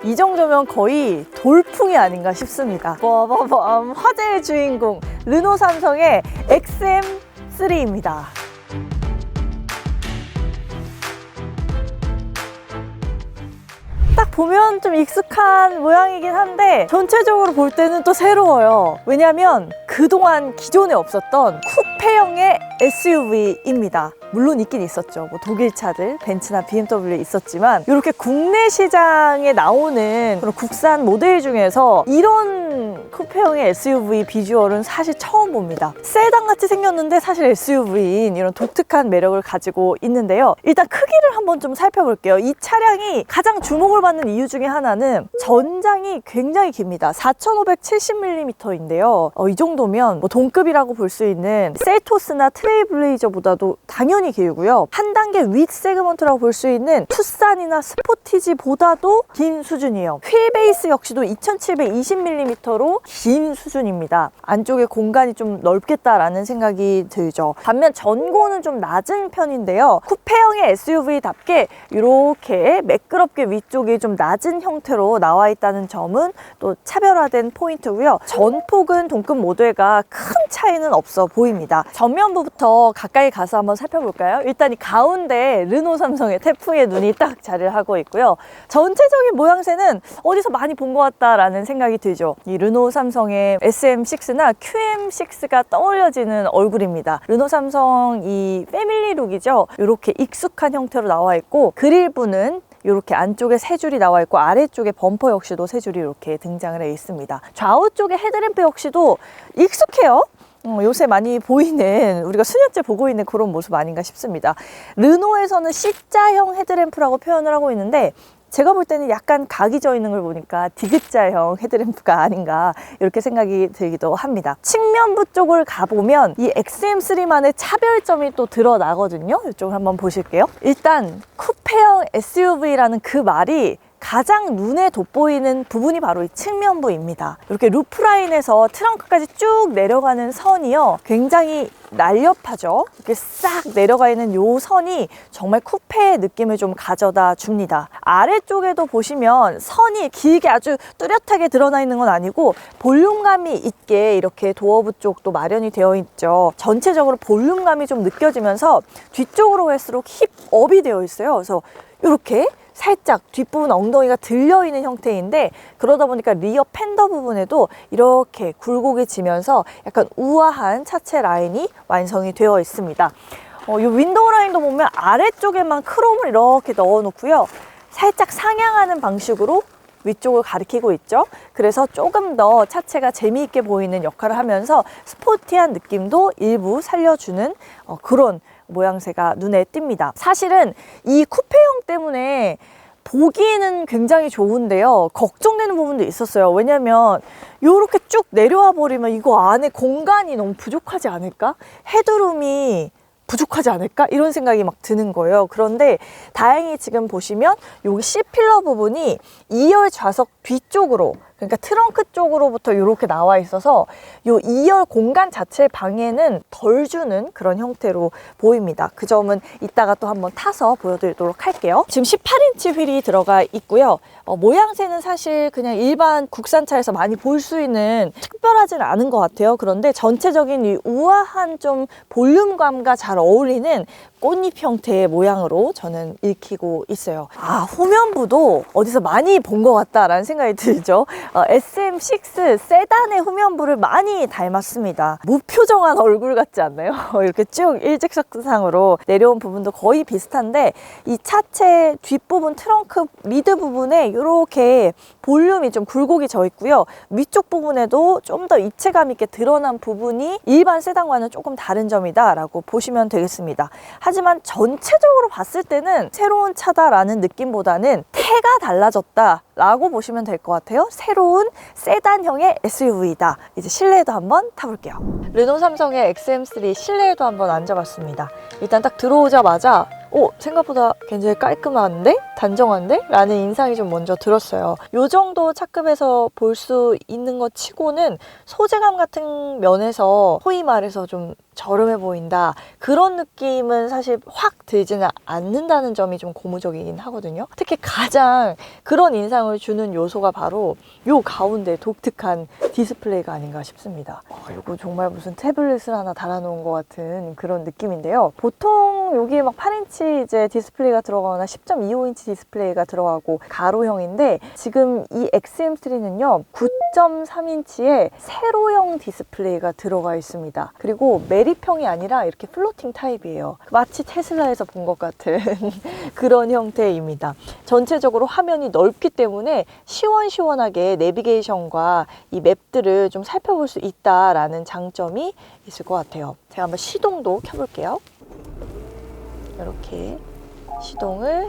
이 정도면 거의 돌풍이 아닌가 싶습니다. 화제의 주인공 르노 삼성의 XM3입니다. 딱 보면 좀 익숙한 모양이긴 한데 전체적으로 볼 때는 또 새로워요. 왜냐하면 그동안 기존에 없었던 쿠페형의 SUV입니다. 물론 있긴 있었죠. 뭐 독일 차들, 벤츠나 BMW 있었지만 이렇게 국내 시장에 나오는 그런 국산 모델 중에서 이런 쿠페형의 SUV 비주얼은 사실 처음 봅니다. 세단같이 생겼는데 사실 SUV인 이런 독특한 매력을 가지고 있는데요. 일단 크기를 한번 좀 살펴볼게요. 이 차량이 가장 주목을 받는 이유 중에 하나는 전장이 굉장히 깁니다. 4570mm인데요. 이 정도면 뭐 동급이라고 볼 수 있는 셀토스나 트레일블레이저보다도 당연히 길고요. 한 단계 윗 세그먼트라고 볼 수 있는 투싼이나 스포티지보다도 긴 수준이에요. 휠 베이스 역시도 2720mm로 긴 수준입니다. 안쪽에 공간이 좀 넓겠다라는 생각이 들죠. 반면 전고는 좀 낮은 편인데요. 쿠페형의 SUV답게 이렇게 매끄럽게 위쪽이 좀 낮은 형태로 나와 있다는 점은 또 차별화된 포인트고요. 전폭은 동급 모델과 큰 차이는 없어 보입니다. 전면부부터 가까이 가서 한번 살펴볼까요? 일단 이 가운데 르노 삼성의 태풍의 눈이 딱 자리를 하고 있고요. 전체적인 모양새는 어디서 많이 본 것 같다라는 생각이 들죠. 이 르노 삼성의 SM6나 QM6가 떠올려지는 얼굴입니다. 르노 삼성 이 패밀리룩이죠. 이렇게 익숙한 형태로 나와 있고 그릴부는 이렇게 안쪽에 세 줄이 나와 있고 아래쪽에 범퍼 역시도 세 줄이 이렇게 등장을 해 있습니다. 좌우 쪽에 헤드램프 역시도 익숙해요. 요새 많이 보이는, 우리가 수년째 보고 있는 그런 모습 아닌가 싶습니다. 르노에서는 C자형 헤드램프라고 표현을 하고 있는데 제가 볼 때는 약간 각이 져 있는 걸 보니까 디귿자형 헤드램프가 아닌가 이렇게 생각이 들기도 합니다. 측면부 쪽을 가보면 이 XM3만의 차별점이 또 드러나거든요. 이쪽을 한번 보실게요. 일단 쿠페형 SUV라는 그 말이 가장 눈에 돋보이는 부분이 바로 이 측면부입니다. 이렇게 루프라인에서 트렁크까지 쭉 내려가는 선이요, 굉장히 날렵하죠. 이렇게 싹 내려가 있는 요 선이 정말 쿠페의 느낌을 좀 가져다 줍니다. 아래쪽에도 보시면 선이 길게 아주 뚜렷하게 드러나 있는 건 아니고 볼륨감이 있게 이렇게 도어부 쪽도 마련이 되어 있죠. 전체적으로 볼륨감이 좀 느껴지면서 뒤쪽으로 갈수록 힙업이 되어 있어요. 그래서 이렇게 살짝 뒷부분 엉덩이가 들려있는 형태인데 그러다 보니까 리어 팬더 부분에도 이렇게 굴곡이 지면서 약간 우아한 차체 라인이 완성이 되어 있습니다. 이 윈도우 라인도 보면 아래쪽에만 크롬을 이렇게 넣어 놓고요. 살짝 상향하는 방식으로 위쪽을 가리키고 있죠. 그래서 조금 더 차체가 재미있게 보이는 역할을 하면서 스포티한 느낌도 일부 살려주는 그런 모양새가 눈에 띕니다. 사실은 이 쿠페형 때문에 보기에는 굉장히 좋은데요, 걱정되는 부분도 있었어요. 왜냐면 이렇게 쭉 내려와 버리면 이거 안에 공간이 너무 부족하지 않을까? 헤드룸이 부족하지 않을까? 이런 생각이 막 드는 거예요. 그런데 다행히 지금 보시면 여기 C필러 부분이 2열 좌석 뒤쪽으로, 그러니까 트렁크 쪽으로부터 이렇게 나와 있어서 이 2열 공간 자체의 방해는 덜 주는 그런 형태로 보입니다. 그 점은 이따가 또 한번 타서 보여드리도록 할게요. 지금 18인치 휠이 들어가 있고요. 모양새는 사실 그냥 일반 국산차에서 많이 볼 수 있는 특별하지는 않은 것 같아요. 그런데 전체적인 이 우아한 좀 볼륨감과 잘 어울리는 꽃잎 형태의 모양으로 저는 읽히고 있어요. 후면부도 어디서 많이 본 것 같다라는 생각이 들죠. SM6 세단의 후면부를 많이 닮았습니다. 무표정한 얼굴 같지 않나요? 이렇게 쭉 일직선상으로 내려온 부분도 거의 비슷한데 이 차체 뒷부분 트렁크 리드 부분에 이렇게 볼륨이 좀 굴곡이 져 있고요. 위쪽 부분에도 좀 더 입체감 있게 드러난 부분이 일반 세단과는 조금 다른 점이다 라고 보시면 되겠습니다. 하지만 전체적으로 봤을 때는 새로운 차다라는 느낌보다는 태가 달라졌다 라고 보시면 될 것 같아요. 새로운 세단형의 SUV다. 이제 실내에도 한번 타볼게요. 르노 삼성의 XM3 실내에도 한번 앉아봤습니다. 일단 딱 들어오자마자 생각보다 굉장히 깔끔한데? 단정한데? 라는 인상이 좀 먼저 들었어요. 이 정도 차급에서 볼 수 있는 것 치고는 소재감 같은 면에서 소위 말해서 좀 저렴해 보인다, 그런 느낌은 사실 확 들지는 않는다는 점이 좀 고무적이긴 하거든요. 특히 가장 그런 인상을 주는 요소가 바로 요 가운데 독특한 디스플레이가 아닌가 싶습니다. 이거 정말 무슨 태블릿을 하나 달아놓은 것 같은 그런 느낌인데요. 보통 여기에 막 8인치 이제 디스플레이가 들어가거나 10.25인치 디스플레이가 들어가고 가로형인데, 지금 이 XM3는요 9.3인치의 세로형 디스플레이가 들어가 있습니다. 그리고 매립형이 아니라 이렇게 플로팅 타입이에요. 마치 테슬라에서 본 것 같은 그런 형태입니다. 전체적으로 화면이 넓기 때문에 시원시원하게 내비게이션과 이 맵들을 좀 살펴볼 수 있다라는 장점이 있을 것 같아요. 제가 한번 시동도 켜볼게요. 이렇게 시동을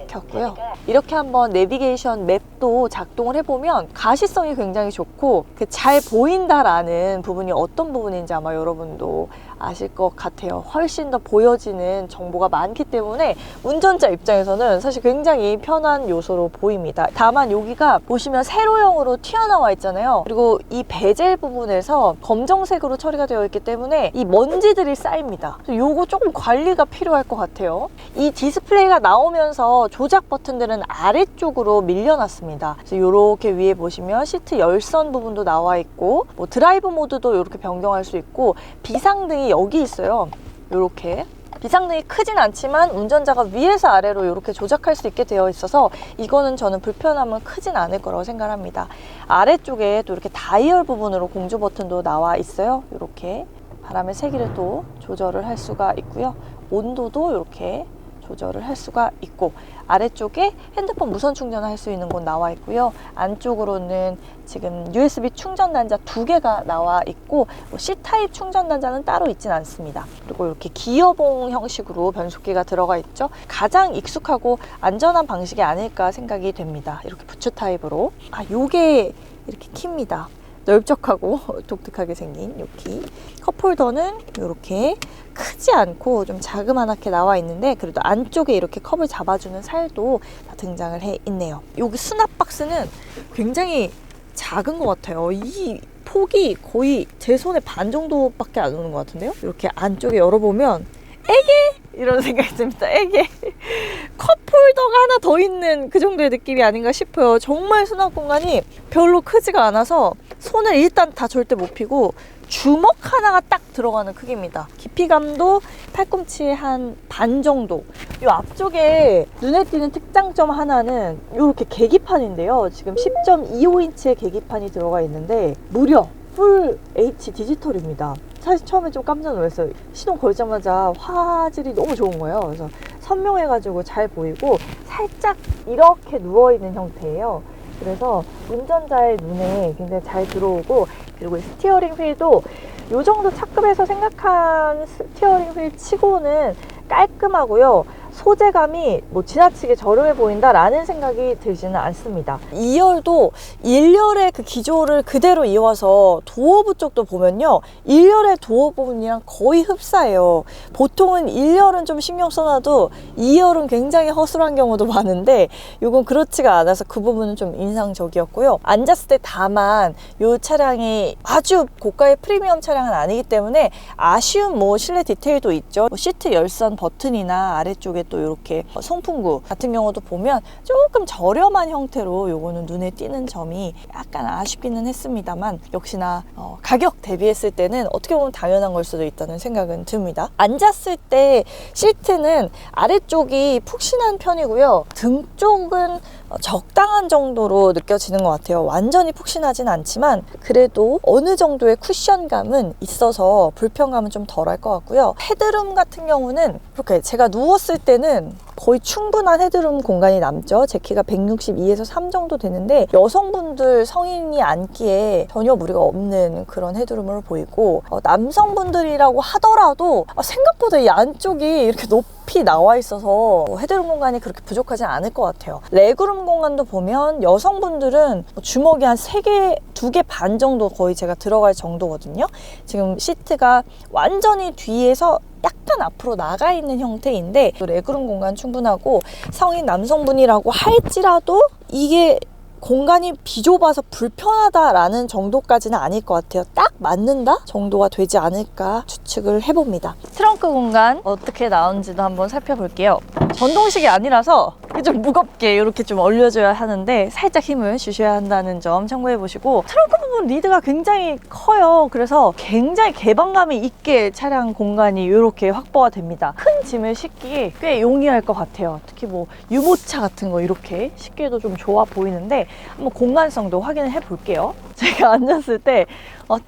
켰고요. 이렇게 한번 내비게이션 맵도 작동을 해보면 가시성이 굉장히 좋고 잘 보인다라는 부분이 어떤 부분인지 아마 여러분도 아실 것 같아요. 훨씬 더 보여지는 정보가 많기 때문에 운전자 입장에서는 사실 굉장히 편한 요소로 보입니다. 다만 여기가 보시면 세로형으로 튀어나와 있잖아요. 그리고 이 베젤 부분에서 검정색으로 처리가 되어 있기 때문에 이 먼지들이 쌓입니다. 요거 조금 관리가 필요할 것 같아요. 이 디스플레이가 나오면서 조작 버튼들은 아래쪽으로 밀려났습니다. 그래서 이렇게 위에 보시면 시트 열선 부분도 나와 있고, 뭐 드라이브 모드도 이렇게 변경할 수 있고, 비상등이 여기 있어요. 이렇게 비상등이 크진 않지만 운전자가 위에서 아래로 이렇게 조작할 수 있게 되어 있어서 이거는 저는 불편함은 크진 않을 거라고 생각합니다. 아래쪽에 또 이렇게 다이얼 부분으로 공조 버튼도 나와 있어요. 이렇게 바람의 세기를 또 조절을 할 수가 있고요. 온도도 이렇게 조절을 할 수가 있고, 아래쪽에 핸드폰 무선 충전을 할 수 있는 곳 나와 있고요. 안쪽으로는 지금 USB 충전 단자 2개가 나와 있고, C타입 충전 단자는 따로 있진 않습니다. 그리고 이렇게 기어봉 형식으로 변속기가 들어가 있죠. 가장 익숙하고 안전한 방식이 아닐까 생각이 됩니다. 이렇게 부츠 타입으로. 요게 이렇게 키입니다. 넓적하고 독특하게 생긴 요 키. 컵홀더는 이렇게 크지 않고 좀 자그마하게 나와 있는데, 그래도 안쪽에 이렇게 컵을 잡아주는 살도 다 등장을 해 있네요. 여기 수납 박스는 굉장히 작은 것 같아요. 이 폭이 거의 제 손의 반 정도밖에 안 오는 것 같은데요. 이렇게 안쪽에 열어보면 에게! 이런 생각이 듭니다. 에게! 컵홀더가 하나 더 있는 그 정도의 느낌이 아닌가 싶어요. 정말 수납 공간이 별로 크지가 않아서 손을 일단 다 절대 못 펴고 주먹 하나가 딱 들어가는 크기입니다. 깊이감도 팔꿈치의 한 반 정도. 이 앞쪽에 눈에 띄는 특장점 하나는 이렇게 계기판인데요. 지금 10.25인치의 계기판이 들어가 있는데 무려 풀 H 디지털입니다. 사실 처음에 좀 깜짝 놀랐어요. 시동 걸자마자 화질이 너무 좋은 거예요. 그래서 선명해가지고 잘 보이고 살짝 이렇게 누워있는 형태예요. 그래서 운전자의 눈에 굉장히 잘 들어오고, 그리고 스티어링 휠도 이 정도 차급에서 생각한 스티어링 휠 치고는 깔끔하고요. 소재감이 뭐 지나치게 저렴해 보인다라는 생각이 들지는 않습니다. 2열도 1열의 그 기조를 그대로 이어서 도어부 쪽도 보면요, 1열의 도어 부분이랑 거의 흡사해요. 보통은 1열은 좀 신경 써놔도 2열은 굉장히 허술한 경우도 많은데 이건 그렇지가 않아서 그 부분은 좀 인상적이었고요. 앉았을 때 다만 이 차량이 아주 고가의 프리미엄 차량은 아니기 때문에 아쉬운 뭐 실내 디테일도 있죠. 시트 열선 버튼이나 아래쪽에 또 이렇게 송풍구 같은 경우도 보면 조금 저렴한 형태로 요거는 눈에 띄는 점이 약간 아쉽기는 했습니다만, 역시나 가격 대비했을 때는 어떻게 보면 당연한 걸 수도 있다는 생각은 듭니다. 앉았을 때 시트는 아래쪽이 푹신한 편이고요. 등 쪽은 적당한 정도로 느껴지는 것 같아요. 완전히 푹신하진 않지만 그래도 어느 정도의 쿠션감은 있어서 불편감은 좀 덜할 것 같고요. 헤드룸 같은 경우는 이렇게 제가 누웠을 때는 거의 충분한 헤드룸 공간이 남죠. 제 키가 162에서 3 정도 되는데 여성분들, 성인이 앉기에 전혀 무리가 없는 그런 헤드룸으로 보이고, 남성분들이라고 하더라도 생각보다 이 안쪽이 이렇게 높이 나와 있어서 헤드룸 공간이 그렇게 부족하지 않을 것 같아요. 레그룸 공간도 보면 여성분들은 주먹이 한 3개, 2개 반 정도 거의 제가 들어갈 정도거든요. 지금 시트가 완전히 뒤에서 약간 앞으로 나가 있는 형태인데 레그룸 공간 충분하고, 성인 남성분이라고 할지라도 이게 공간이 비좁아서 불편하다라는 정도까지는 아닐 것 같아요. 딱 맞는다 정도가 되지 않을까 추측을 해봅니다. 트렁크 공간 어떻게 나온지도 한번 살펴볼게요. 전동식이 아니라서 좀 무겁게 이렇게 좀 올려줘야 하는데 살짝 힘을 주셔야 한다는 점 참고해 보시고, 트렁크 부분 리드가 굉장히 커요. 그래서 굉장히 개방감이 있게 차량 공간이 이렇게 확보가 됩니다. 큰 짐을 싣기에 꽤 용이할 것 같아요. 특히 뭐 유모차 같은 거 이렇게 싣기에도 좀 좋아 보이는데 한번 공간성도 확인을 해 볼게요. 제가 앉았을 때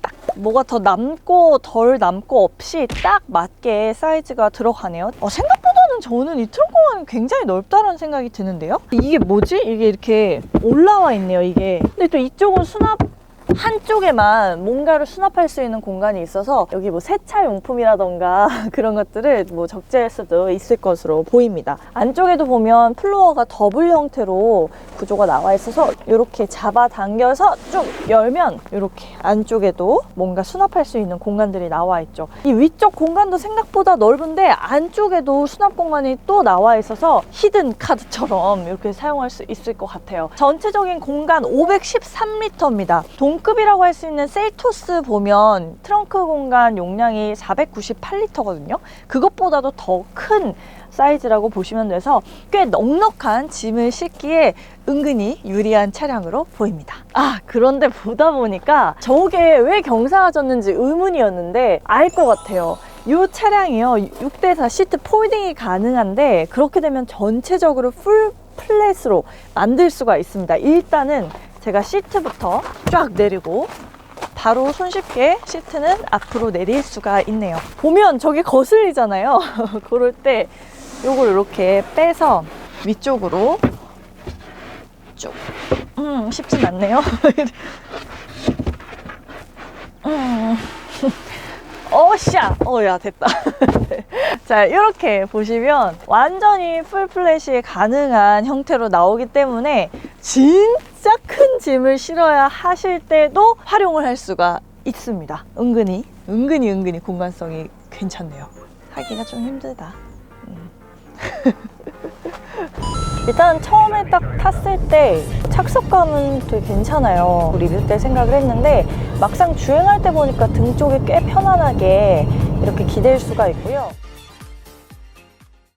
딱 뭐가 더 남고 덜 남고 없이 딱 맞게 사이즈가 들어가네요. 생각보다는 저는 이 트렁크 공간이 굉장히 넓다는 생각이 드는데요. 이게 뭐지? 이게 이렇게 올라와 있네요, 이게. 근데 또 이쪽은 한쪽에만 뭔가를 수납할 수 있는 공간이 있어서 여기 뭐 세차 용품이라던가 그런 것들을 뭐 적재할 수도 있을 것으로 보입니다. 안쪽에도 보면 플로어가 더블 형태로 구조가 나와 있어서 이렇게 잡아당겨서 쭉 열면 이렇게 안쪽에도 뭔가 수납할 수 있는 공간들이 나와 있죠. 이 위쪽 공간도 생각보다 넓은데 안쪽에도 수납 공간이 또 나와 있어서 히든 카드처럼 이렇게 사용할 수 있을 것 같아요. 전체적인 공간 513리터입니다. 동급이라고 할 수 있는 셀토스 보면 트렁크 공간 용량이 498리터거든요. 그것보다도 더 큰 사이즈라고 보시면 돼서 꽤 넉넉한 짐을 싣기에 은근히 유리한 차량으로 보입니다. 그런데 보다 보니까 저게 왜 경사졌는지 의문이었는데 알 것 같아요. 이 차량이요, 6대4 시트 폴딩이 가능한데 그렇게 되면 전체적으로 풀 플랫으로 만들 수가 있습니다. 일단은 제가 시트부터 쫙 내리고 바로 손쉽게 시트는 앞으로 내릴 수가 있네요. 보면 저게 거슬리잖아요. 그럴 때 요걸 이렇게 빼서 위쪽으로 쭉 쉽진 않네요. 야 됐다. 자, 이렇게 보시면 완전히 풀 플랫이 가능한 형태로 나오기 때문에 진짜 큰 짐을 실어야 하실 때도 활용을 할 수가 있습니다. 은근히 공간성이 괜찮네요. 하기가 좀 힘들다. 일단 처음에 딱 탔을 때 착석감은 되게 괜찮아요. 리뷰 때 생각을 했는데 막상 주행할 때 보니까 등 쪽이 꽤 편안하게 이렇게 기댈 수가 있고요.